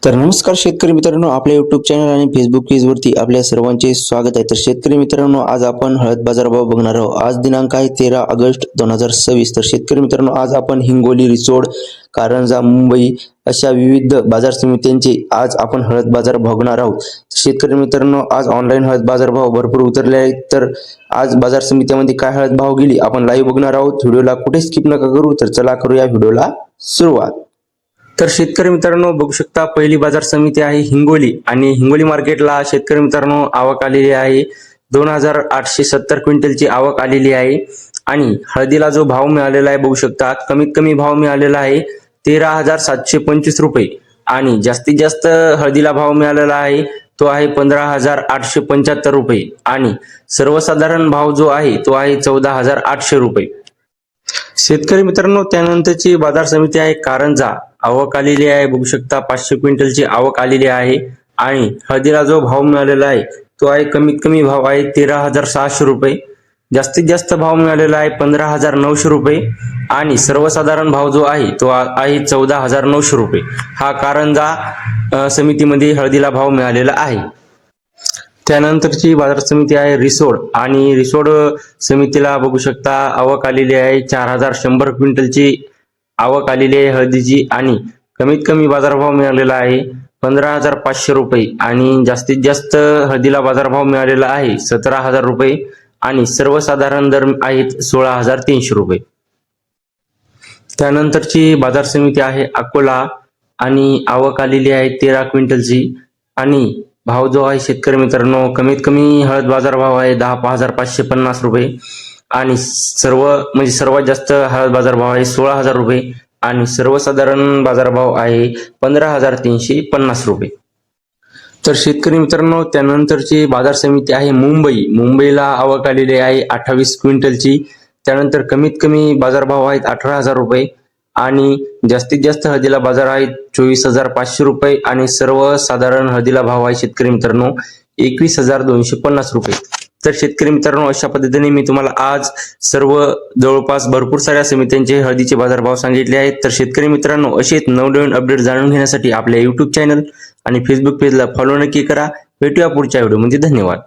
तर नमस्कार शेतकरी मित्रांनो, आपल्या यूट्यूब चॅनल आणि फेसबुक पेजवरती आपल्या सर्वांचे स्वागत आहे। तर शेतकरी मित्रांनो, आज आपण हळद बाजारभाव बघणार आहोत। आज दिनांक आहे 13 ऑगस्ट 2026। तर शेतकरी मित्रांनो, आज आपण हिंगोली, रिसोड, कारंजा, मुंबई अशा विविध बाजार समित्यांचे आज आपण हळद बाजार बघणार आहोत। शेतकरी मित्रांनो, आज ऑनलाईन हळद बाजारभाव भरपूर उतरले आहेत। तर आज बाजार समित्यामध्ये काय हळद भाव गेली आपण लाईव्ह बघणार आहोत। व्हिडिओला कुठे स्किप नका करू। तर चला करूया व्हिडिओला सुरुवात। तर शेतकरी मित्रांनो, बघू शकता पहिली बाजार समिती आहे हिंगोली आणि हिंगोली मार्केटला शेतकरी मित्रांनो आवक आलेली आहे। 2870 क्विंटलची आवक आलेली आहे आणि हळदीला जो भाव मिळालेला आहे बघू शकता, कमीत कमी भाव मिळालेला आहे 13,725 रुपये आणि जास्तीत जास्त हळदीला भाव मिळालेला आहे तो आहे 15,875 रुपये आणि सर्वसाधारण भाव जो आहे तो आहे 14,800 रुपये। शेतकरी मित्रांनो, त्यानंतरची बाजार समिती आहे कारंजा। आवक आलेली आहे बघू शकता, 500 क्विंटलची आवक आलेली आहे आणि हळदीला जो भाव मिळालेला आहे तो आहे कमीत कमी भाव आहे 13,600 रुपये, जास्तीत जास्त भाव मिळालेला आहे 15,900 रुपये आणि सर्वसाधारण भाव जो आहे तो आहे 14,900 रुपये। हा कारंजा समितीमध्ये हळदीला भाव मिळालेला आहे। त्यानंतरची बाजार समिती आहे रिसोड आणि रिसोड समितीला बघू शकता आवक आलेली आहे 4,100 क्विंटलची आवक आलेली आहे हळदीची आणि कमीत कमी बाजारभाव मिळालेला आहे 15,500 रुपये आणि जास्तीत जास्त हळदीला बाजारभाव मिळालेला आहे 17,000 रुपये आणि सर्वसाधारण दर आहेत 16,300 रुपये। त्यानंतरची बाजार समिती आहे अकोला आणि आवक आलेली आहे 13 क्विंटलची आणि भाव जो आहे शेतकरी मित्रांनो, कमीत कमी हळद बाजार भाव आहे 10,550 रुपये आणि सर्वात जास्त हळद बाजार भाव आहे 16,000 रुपये आणि सर्वसाधारण बाजारभाव आहे 15,350 रुपये। तर शेतकरी मित्रांनो, त्यानंतरची बाजार समिती आहे मुंबईला आवक आलेली आहे 28 क्विंटलची। त्यानंतर कमीत कमी बाजारभाव आहेत 18,000 रुपये आणि जास्तीत जास्त हळदीला बाजार आहेत 24,500 रुपये आणि सर्वसाधारण हळदीला भाव आहे शेतकरी मित्रांनो 21,250 रुपये। तर शेतकरी मित्रांनो, अशा पद्धतीने मी तुम्हाला आज सर्व जवळपास भरपूर साऱ्या समित्यांचे हळदीचे बाजारभाव सांगितले आहेत। तर शेतकरी मित्रांनो, असेच नवनवीन अपडेट जाणून घेण्यासाठी आपल्या यूट्यूब चॅनल आणि फेसबुक पेजला फॉलो नक्की करा। भेटूया पुढच्या व्हिडिओमध्ये। धन्यवाद।